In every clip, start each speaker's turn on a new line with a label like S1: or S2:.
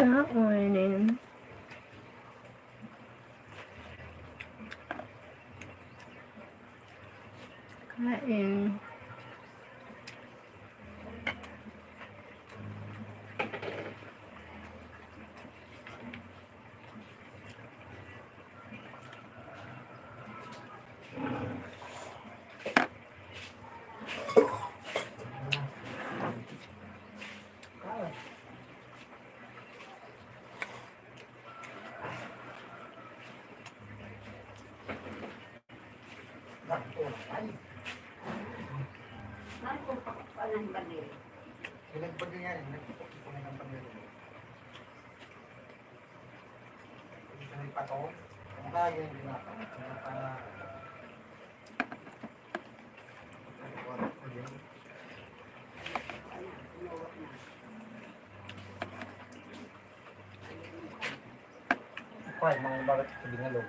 S1: Kainin. Kain.
S2: Ay, mga bakit sa bingalog?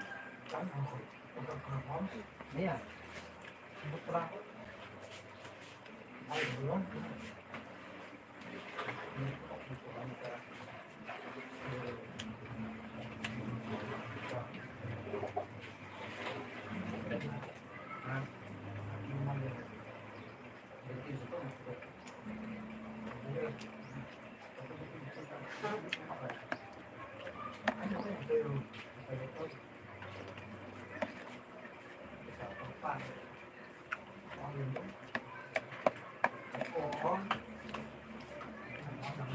S2: Niya. Butra. Ay, buwan.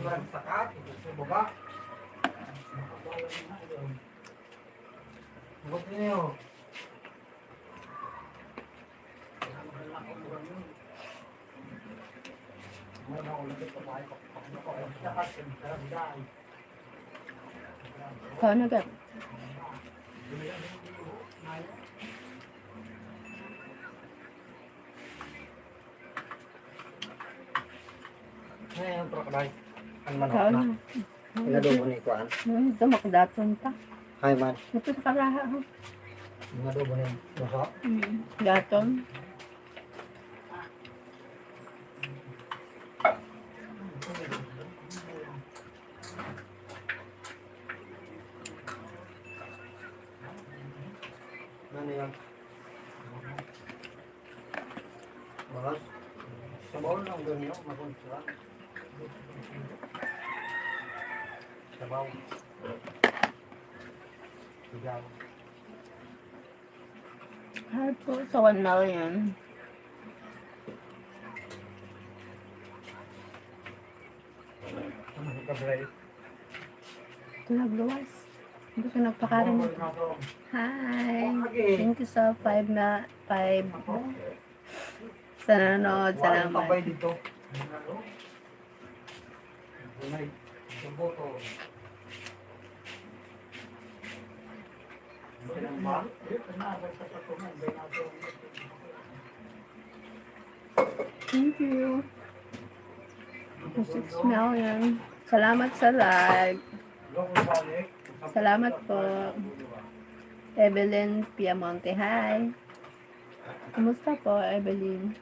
S2: Sakat, baba. Buat niyo.
S1: Kain agad.
S2: Ngayon, crocodile. Ang manok
S1: Kain
S2: na.
S1: na.
S2: Inadobo ni Kuan.
S1: Ito makadaton pa.
S2: Hi, man.
S1: Ito sa karaha.
S2: Inadobo ni Musa.
S1: Daton.
S2: Ano yan? Bakas. Sa bawal lang doon yun. Makunsa. Sa bawal. Sigaw.
S1: Hi po sa 1 million.
S2: Ano ka, Bray?
S1: Ito nagluwas. Hindi ko nagpakarin. Hi! Thank you sa 5 sa nanonood.
S2: Walang
S1: Salamat.
S2: tambay dito. Bunay. Suboto.
S1: Thank you. 6 million. Salamat sa live. Salamat po. Evelyn Piamonte. Hi. Kumusta po, Evelyn?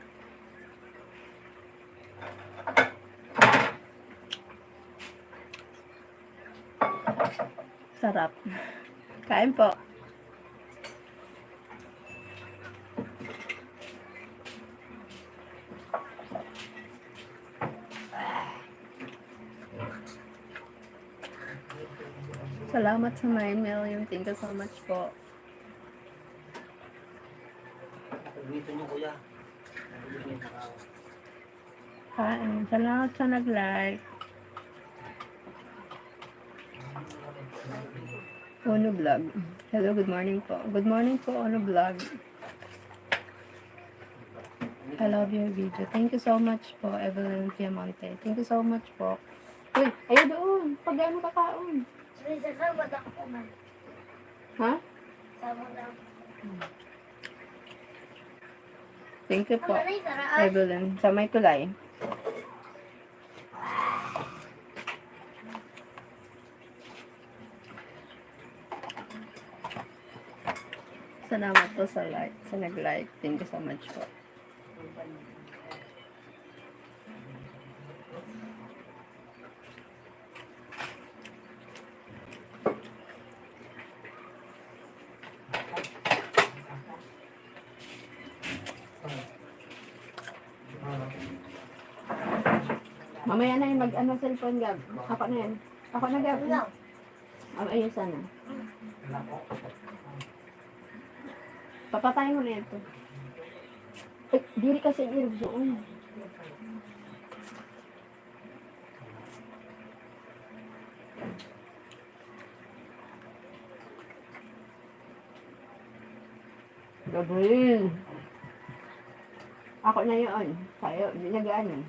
S1: Sarap. Kain po. Salamat sa 9 million. Thank you so much po.
S2: Dito niyo, kuya.
S1: Kain. Salamat sa nag-like. Ono Vlog. Hello, good morning po. Good morning po, Ono Vlog. I love your video. Thank you so much po, Evelyn Piamonte. Thank you so much po. Uy, ayaw doon. Pag ano kakaon. Ha? Thank you po, Evelyn. Sa may tulay. Salamat po sa like, sa nag-like. Thank you so much po. Mamaya na yung mag-ano cellphone, Gab. Ako na yan. Ako na, Gab. Ayun sana. Papatayin mo na ito. Eh, diri kasi yung doon. Gabriel. Ako na yun. Sa'yo, hindi nag-ano.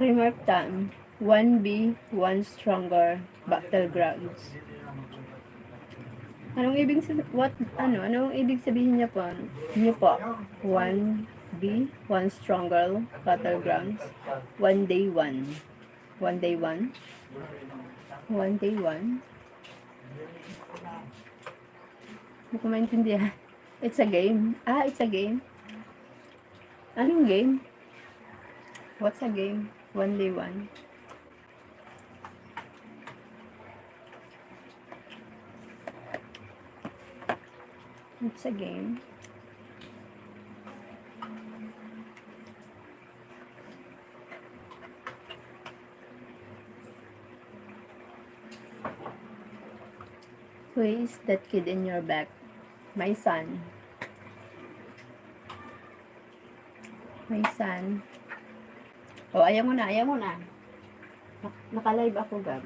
S1: Remark time. 1B, 1 stronger, battlegrounds. Anong ibig sabihin, anong ibig sabihin niya po? Niyo po. 1B, 1 stronger, battlegrounds. 1 day 1. 1 day 1. 1 day 1. Hindi ko maintindihan. It's a game. Ah, it's a game. Anong game? What's a game? 1 day 1. It's a game. Who is that kid in your back? My son. My son. Oh, ayaw mo na, ayaw mo na. Naka-live ako, Gab.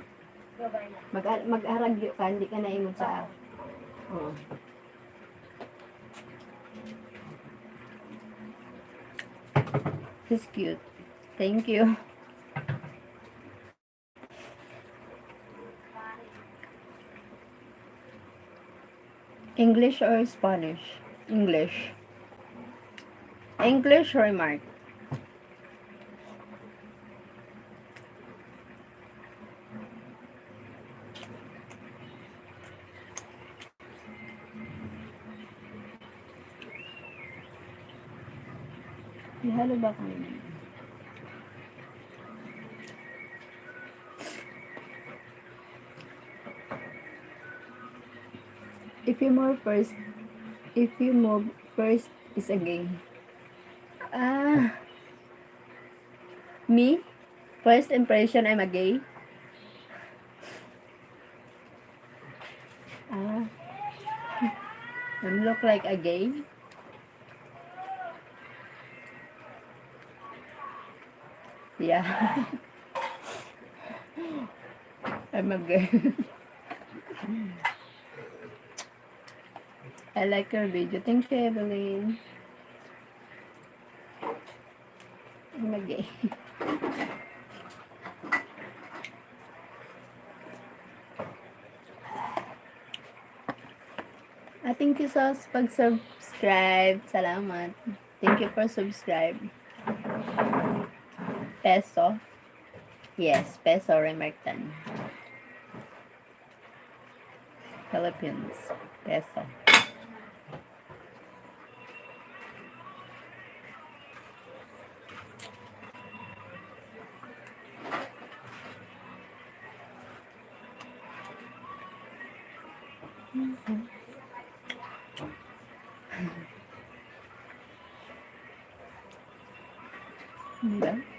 S1: Mag-aragyo ka, hindi ka na imod sa... Oh. He's cute. Thank you. English or Spanish? English. English remark. Halo ba kayo? If you move first is a game. Me? First impression, I'm a gay. I look like a gay. Yeah. I'm a gay. I like your video. Thank you, Evelyn. I'm a gay. Thank you sa pag-subscribe. Salamat. Thank you for subscribe. Peso. Yes, peso remarktan. Philippines. Peso.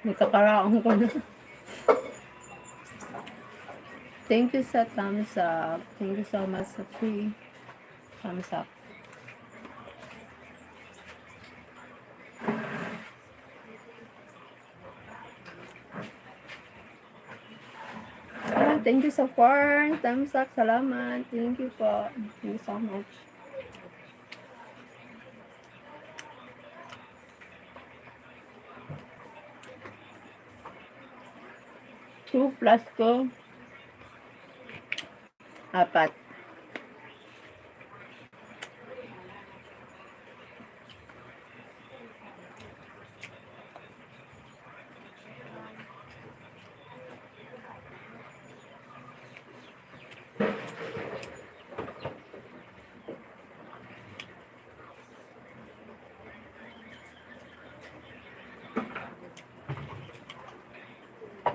S1: Nakakaraang ko na. Thank you sa thumbs up. Thank you so much sa 3 thumbs up. Thank you sa 4 thumbs up. Salamat. Thank you po. Thank you so much. Two plus 2. 4.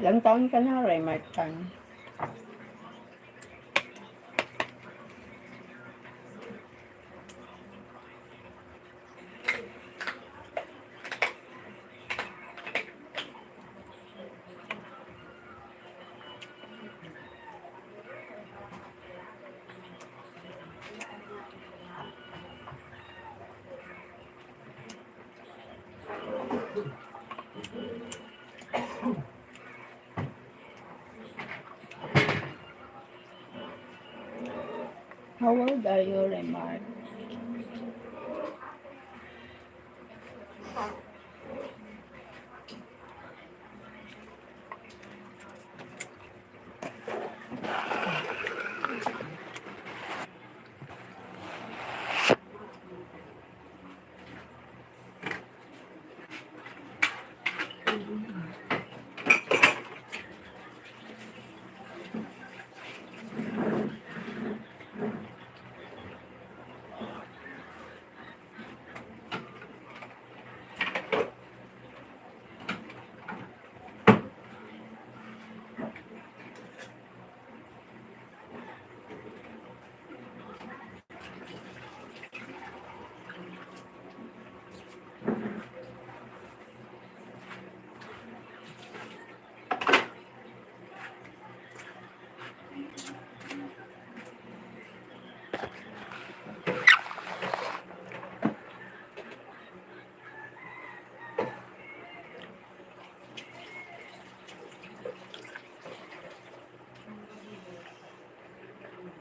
S1: Ilang taon ka na, Remark Tan? How old are you, Remark?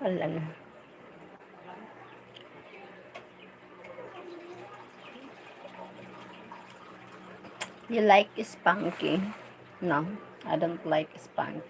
S1: Wala na. You like spunky? No, I don't like spunky.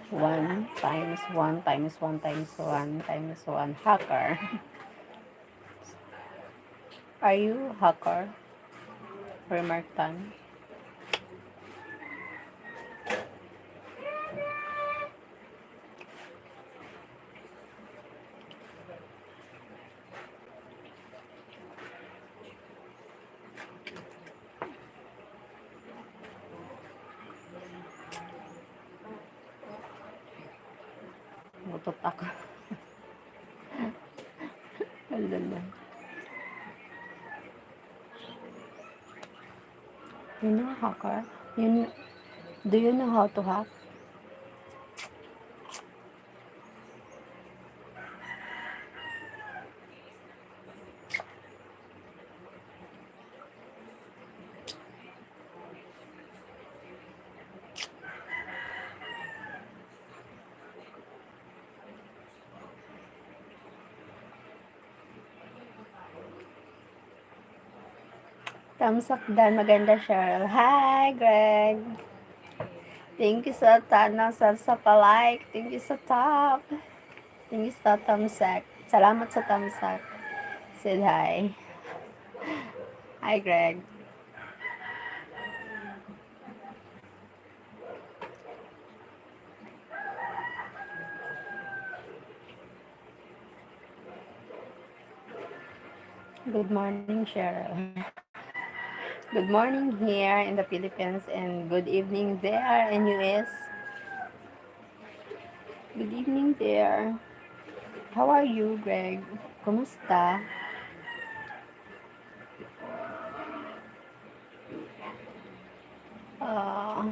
S1: One times one times one times one times one. Hacker. Are you hacker? Remark Tan. Butot ako. Wala na. You know hacker? Do you know how to hack? Thumbs up dan. Maganda, Sheryl. Hi, Greg. Thank you sa sa pa-like. Thank you sa top. Thank you sa thumbs up. Salamat sa thumbs up. Said hi. Hi, Greg. Good morning, Sheryl. Good morning here in the Philippines and good evening there in US. Good evening there. How are you, Greg? Kumusta? Uh,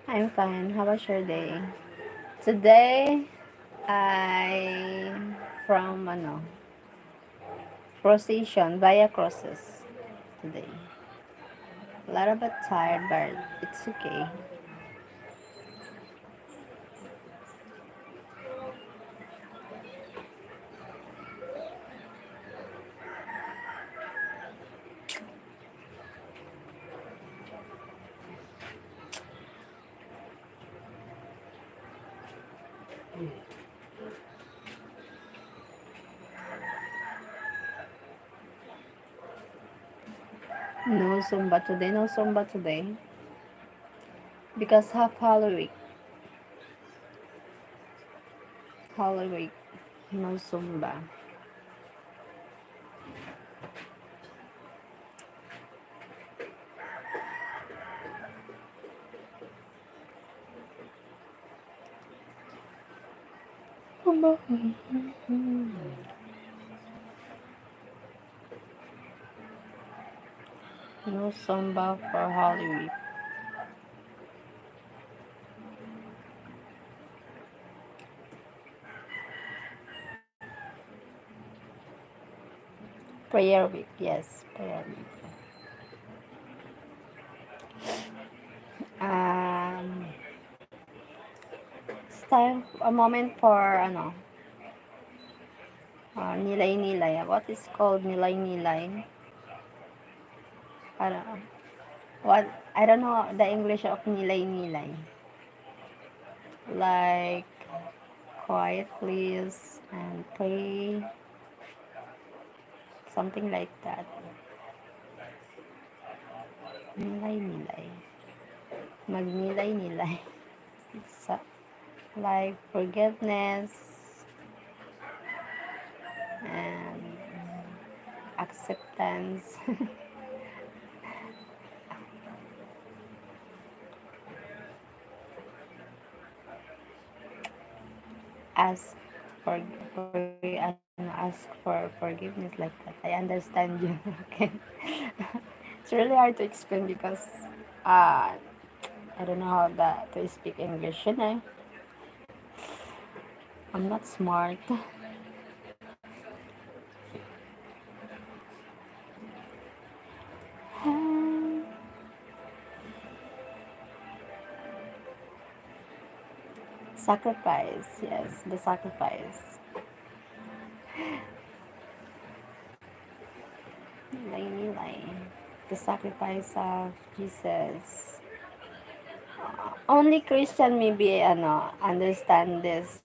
S1: I'm fine. How was your day? Today, I from procession via crosses today. A little bit tired, but it's okay. No Zumba today. No Zumba today. Because half Holy Week. Holy Week. No Zumba. No Zumba for Holy Week. Prayer week. Yes, prayer week. Um, it's time a moment for nilay-nilay. What is called nilay-nilay? I don't know. What I don't know the English of nilay-nilay. Like quiet please and pray, something like that. Nilay-nilay. Magnilay-nilay. It's like forgiveness and acceptance. ask ask for forgiveness like that. I understand you. Okay. It's really hard to explain because uh I don't know how to speak English, you know. I'm not smart. Sacrifice, yes, the sacrifice. Nilay-nilay. The sacrifice of Jesus. Only Christian maybe understand this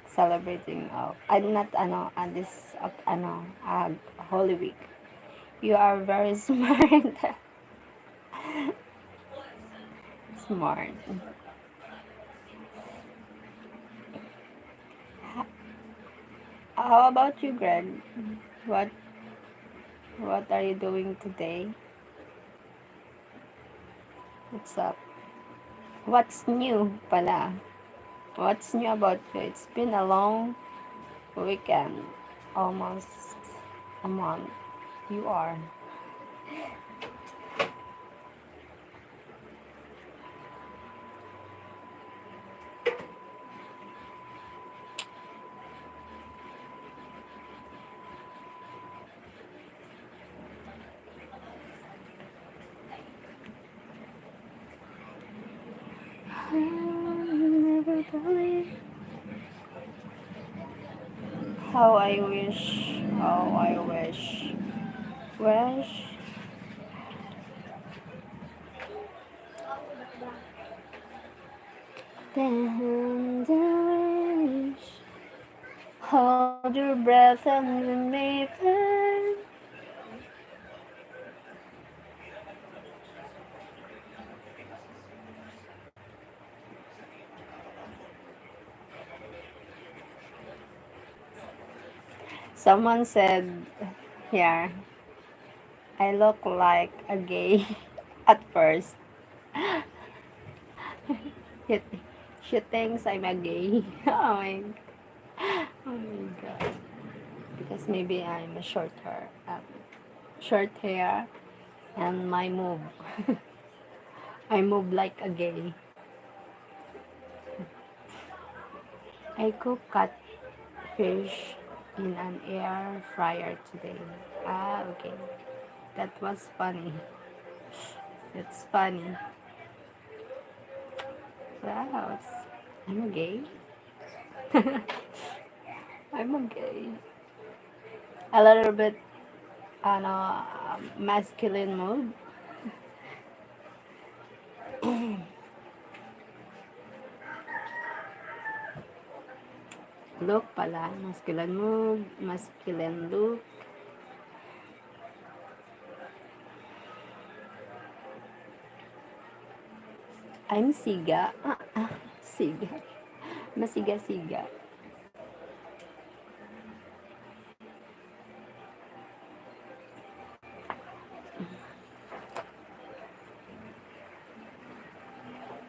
S1: celebrating of I'm not this Holy Week. You are very smart. Smart. How about you, Greg? What what are you doing today? What's up? What's new pala? What's new about you? It's been a long weekend. Almost a month. You are. Never believe how I wish, how I wish, then the wish. Hold your breath and remain. Someone said, here, I look like a gay at first. She, she thinks I'm a gay. Oh my god. Because maybe I'm a short hair, and my move. I move like a gay. I cook catfish in an air fryer today. Ah, okay. That was funny. It's funny. Wow, I'm a gay. I'm a gay. A little bit, masculine move. Look pala, masculine move, masculine look. I'm siga. Siga. Masiga-siga.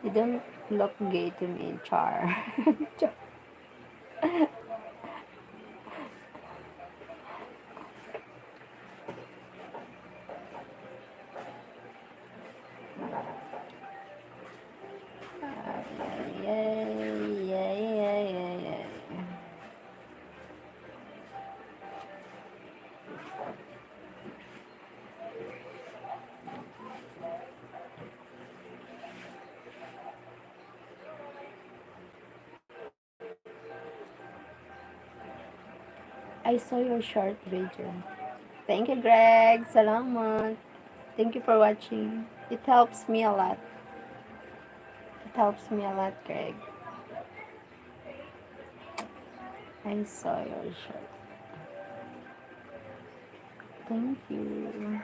S1: You don't look gay to me, Char. Char. Yay, yay, yay, yay, yay. I saw your short video. Thank you, Greg. Salamat. Thank you for watching. It helps me a lot. It helps me a lot, Greg. I saw your short. Thank you.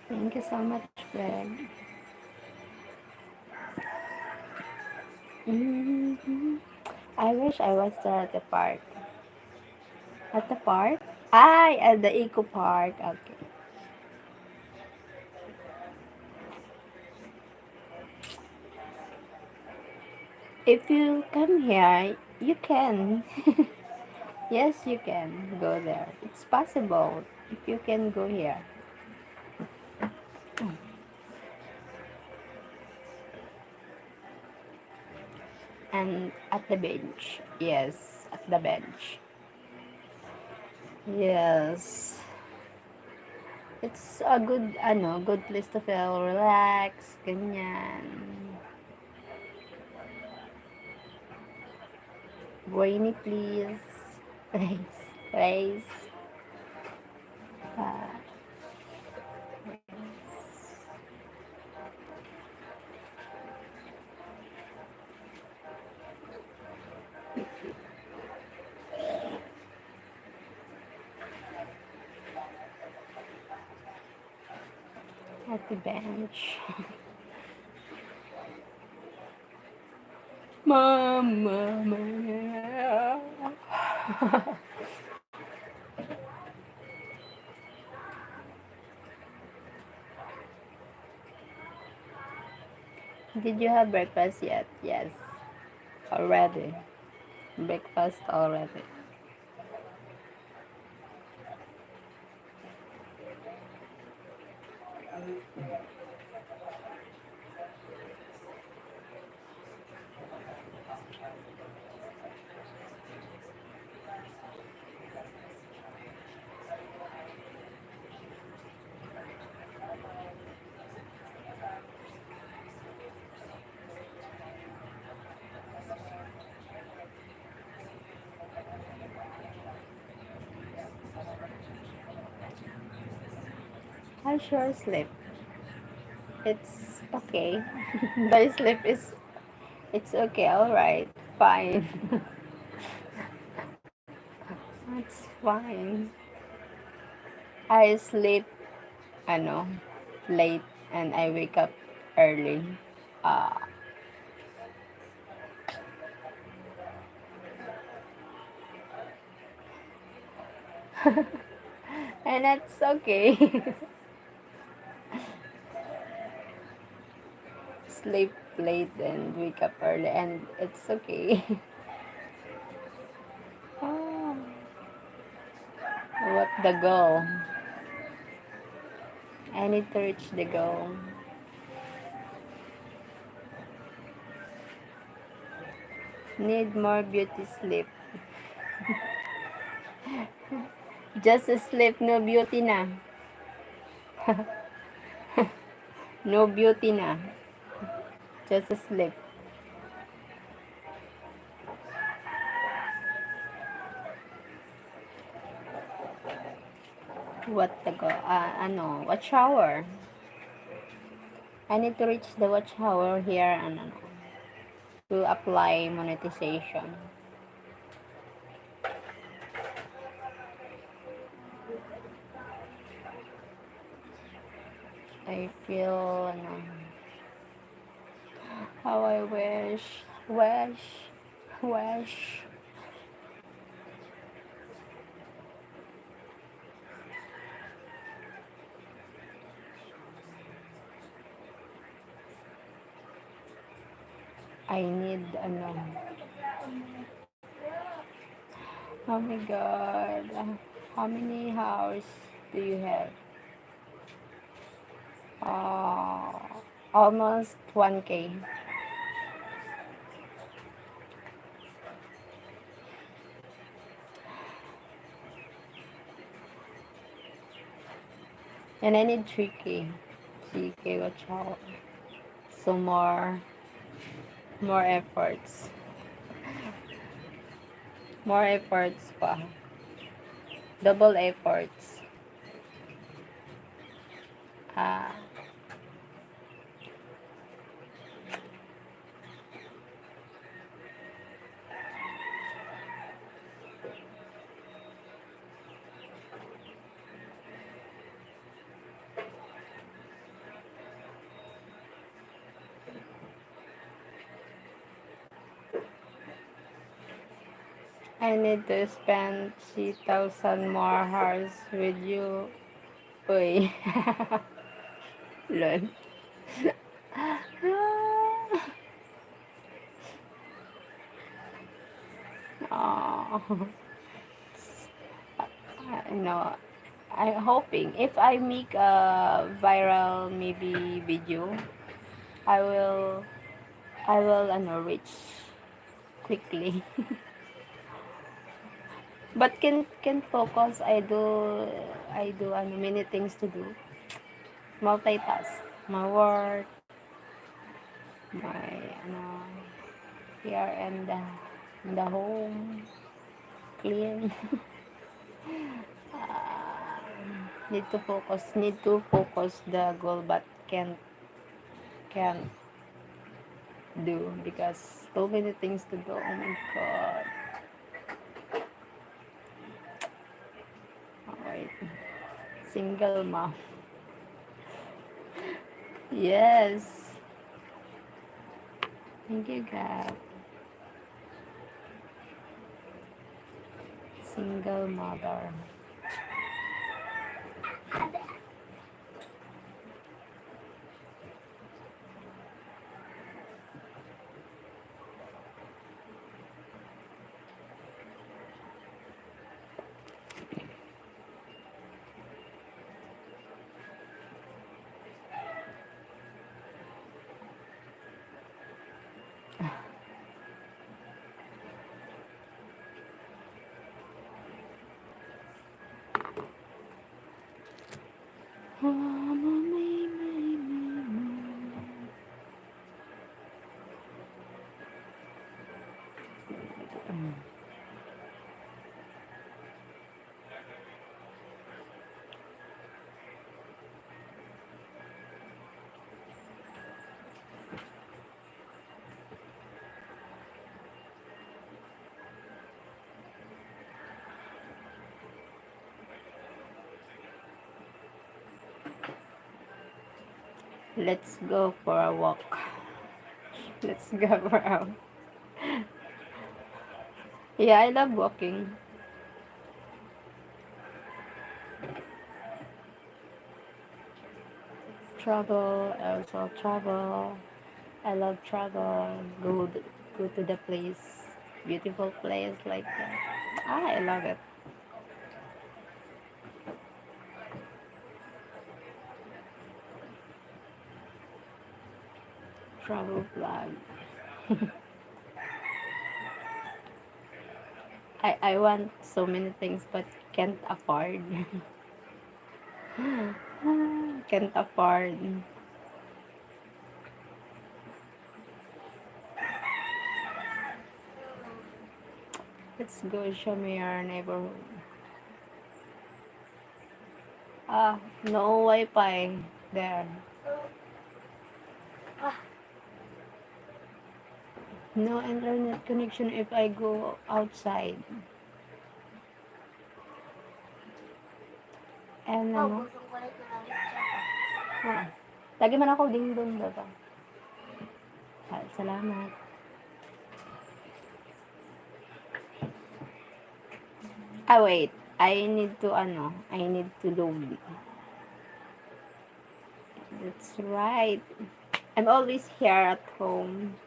S1: Thank you so much, Greg. Mhm. I wish I was there at the park. At the park? Ay, at the Eco Park. Okay. If you come here, you can. Yes, you can go there. It's possible if you can go here. And at the bench. Yes, at the bench. Yes. It's a good, good place to feel relax, ganyan. Rainy please. Place. Place. Uh, at the bench. Mama mia. Did you have breakfast yet? Yes. Already. Breakfast already. I sure sleep. It's okay. The sleep is, it's okay, alright. Fine. It's fine. I sleep, ano, late and I wake up early. Uh, and that's okay. Sleep late and wake up early and it's okay. Oh, what the goal? I need to reach the goal. Need more beauty sleep. Just sleep, no beauty na. No beauty na. Just sleep. What the go? What shower? I need to reach the watch hour here and to apply monetization. I feel how I wish. I need oh my god, how many hours do you have? Uh, Almost 1K. And I need 3K. 3K watch out. So more efforts. More efforts pa. Double efforts. Ah, I need to spend 3,000 more hours with you. Uy. Lol. Oh, you know, I'm hoping if I make a viral maybe video, I will reach quickly. But can focus. I do many things to do. Multitask. My work, my here and the home, clean. Need to focus the goal, but can't do because so many things to do. Oh my god. Oh, wait. Single mom. Yes. Thank you, God. Single mother. Let's go for a walk. Let's go for a Yeah, I love walking. Travel, also travel. I love travel. Go to the place, beautiful place like that. I love it. Travel vlog. I want so many things but can't afford. Can't afford. Let's go show me your neighborhood. Ah, no Wi-Fi there. No internet connection if I go outside. And ano? Ah, lagi man ako ding doon baba. Salamat. Wait. I need to load. That's right. I'm always here at home.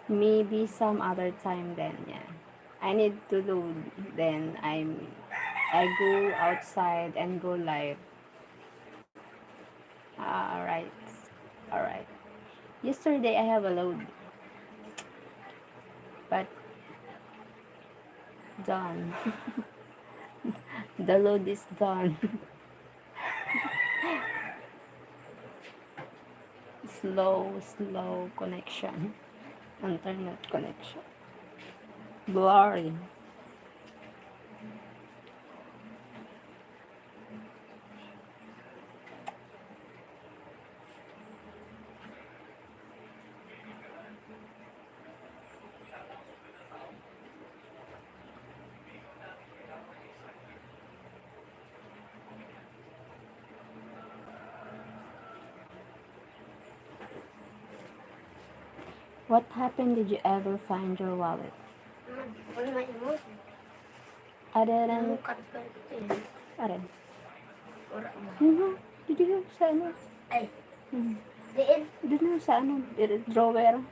S1: Maybe some other time then, yeah. I need to load. Then I go outside and go live. Alright. Alright. Yesterday I have a load. But done. The load is done. Slow connection. Internet connection. Blurry. What happened? Did you ever find your wallet? I didn't. Are. Did you sa ano?
S3: Ay.
S1: Doon sa ano? Drawer.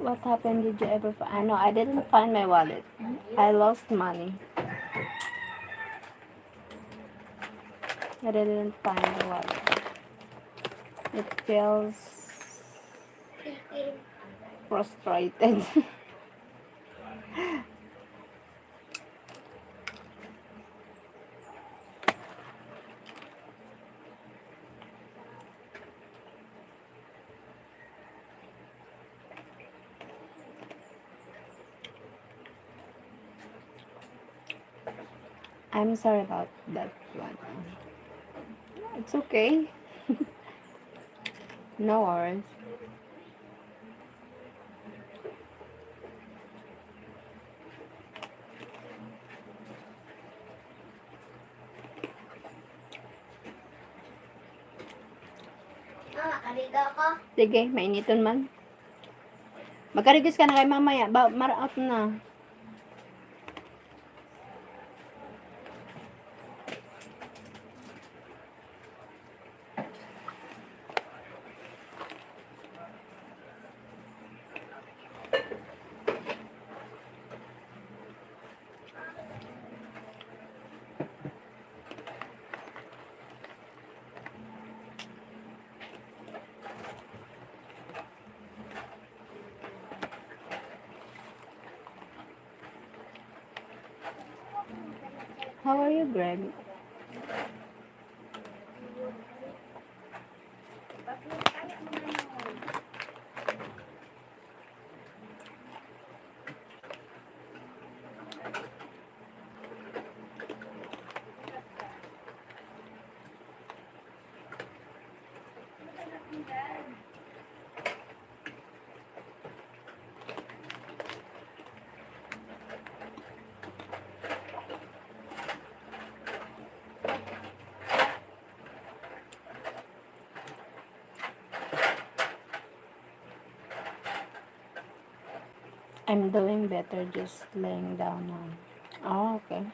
S1: What happened? Did you ever find? No, I didn't find my wallet. I lost money. I didn't find the wallet. It feels frustrated. I'm sorry about that one. It's okay. No worries.
S3: Kariga ka?
S1: Sige, mainiton man. Magkarigis ka na kay mamaya. Maraot na. How are you, Greg? I'm doing better just laying down now. Oh, okay.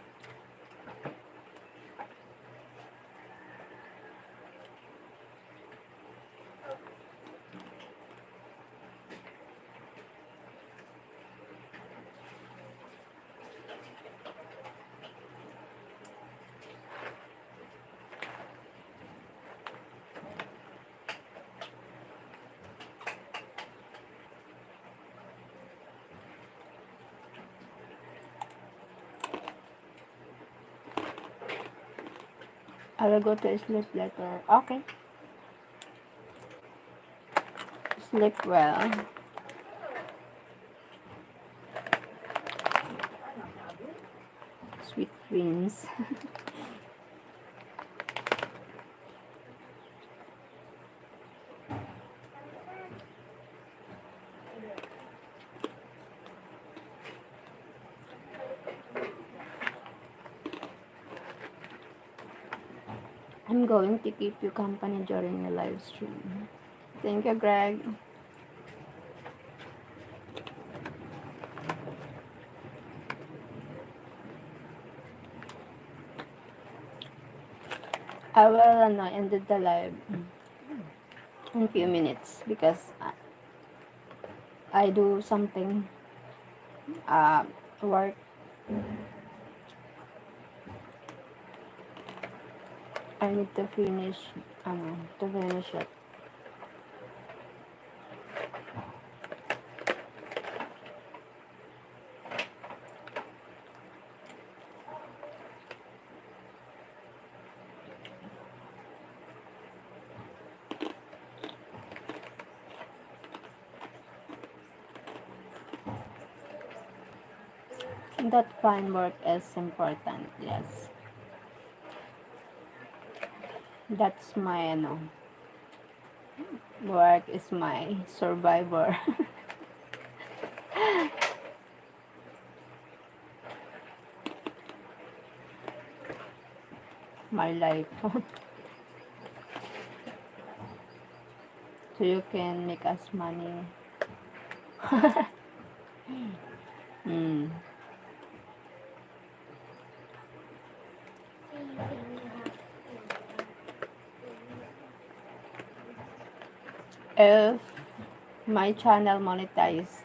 S1: I will go to sleep later. Okay. Sleep well. Sweet dreams. I'm going to keep you company during your live stream. Thank you, Greg. I will end the live in a few minutes because I do something work. I need to finish it. That fine work is important, yes. That's my work is my survivor. My life. So you can make us money. mm. If my channel monetize,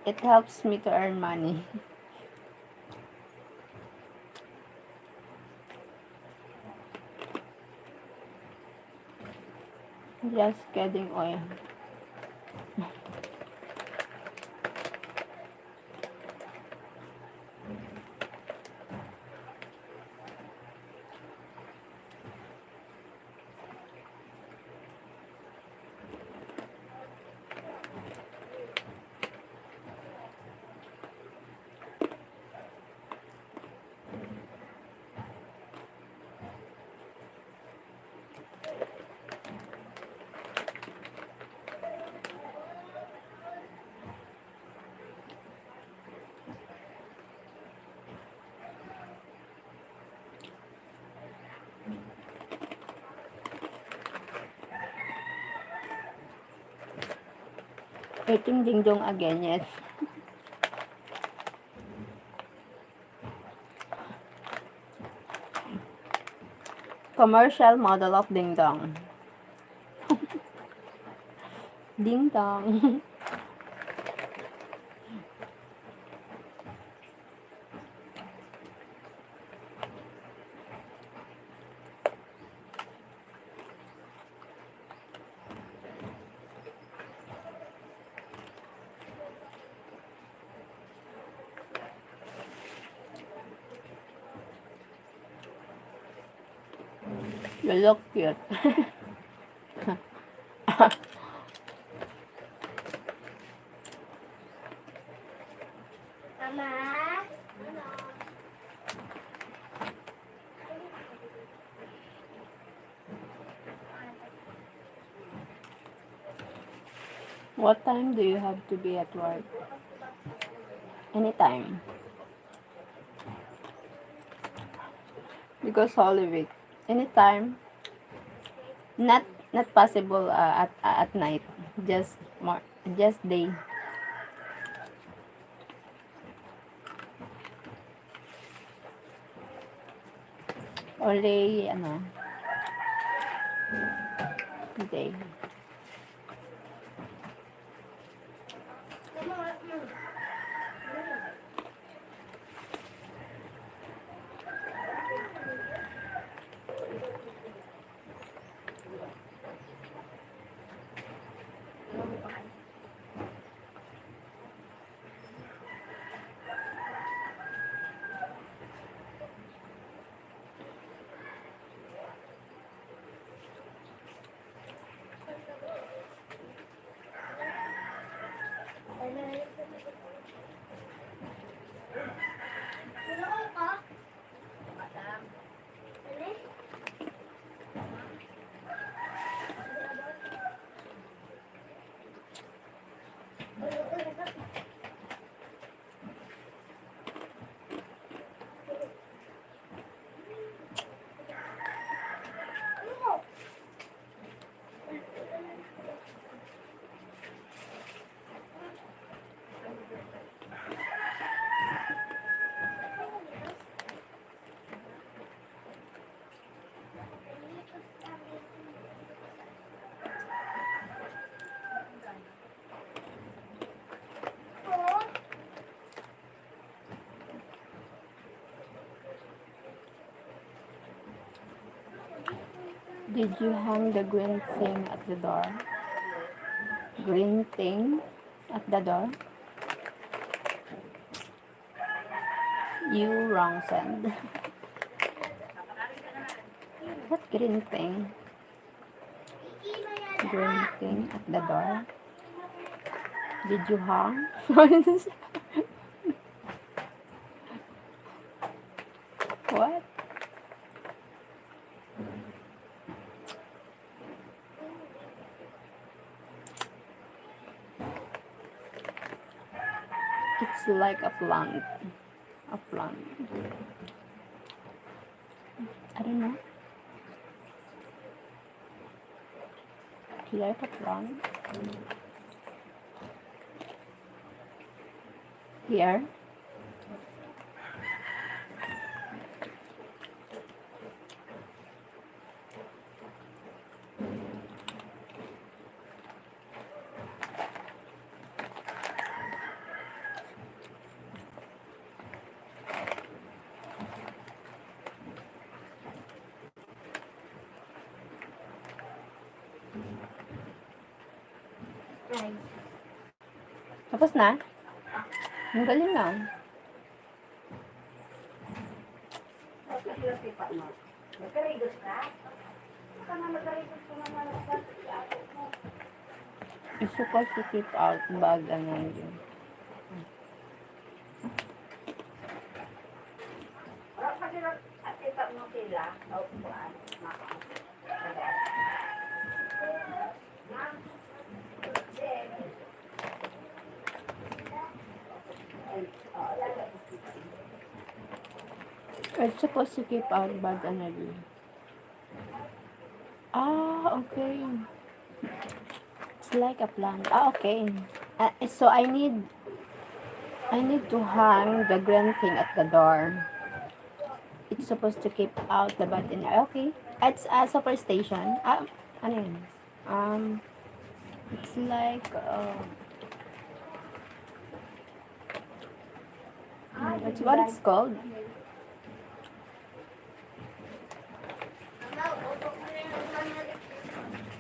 S1: it helps me to earn money. Just kidding, oil. Eating ding dong again, yes. Commercial model of ding dong. Ding dong. You look cute. What time do you have to be at work? Anytime. Because Holy Week. Anytime. Not possible at night. Just day. Only day. Did you hang the green thing at the door? Green thing at the door? You wrong send. What green thing? Green thing at the door? Did you hang? What? It's like a plant. A plant. I don't know. It's like a plant. Here. Tapos na? Ang galing na. Isuka to keep out bag ano yun. It's supposed to keep out bad energy. Ah, okay. It's like a plant. Ah, okay. So I need to hang the green thing at the door. It's supposed to keep out the bad energy. Okay. It's a superstation. Ano yun? It's like it's what it's called.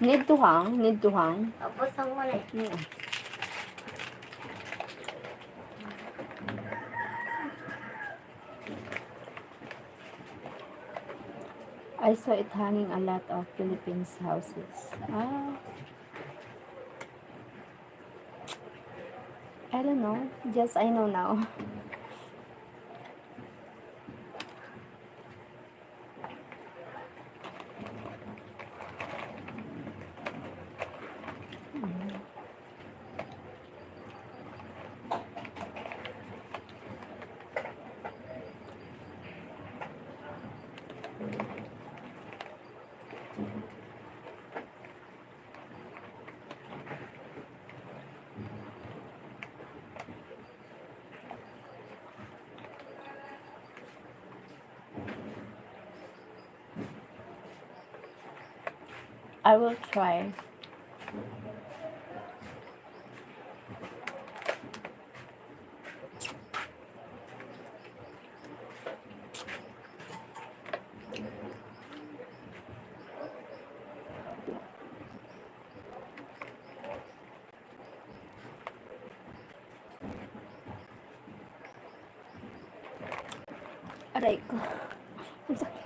S1: Need to hang.
S3: Tapos ang wala.
S1: I saw it hanging a lot of Philippines houses. I don't know. Just I know now. I will try. Aray ko. Ang sakit.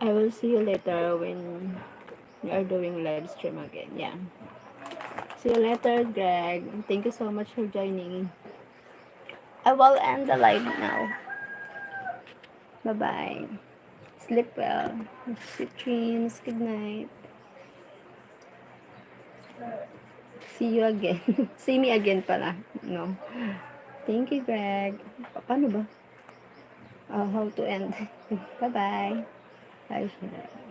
S1: I will see you later when we are doing live stream again. Yeah. See you later, Greg. Thank you so much for joining. I will end the live now. Bye-bye. Sleep well. Sweet dreams. Good night. See you again. See me again pala. No. Thank you, Greg. Paano ba? How to end? Bye-bye. Bye, Sheryl.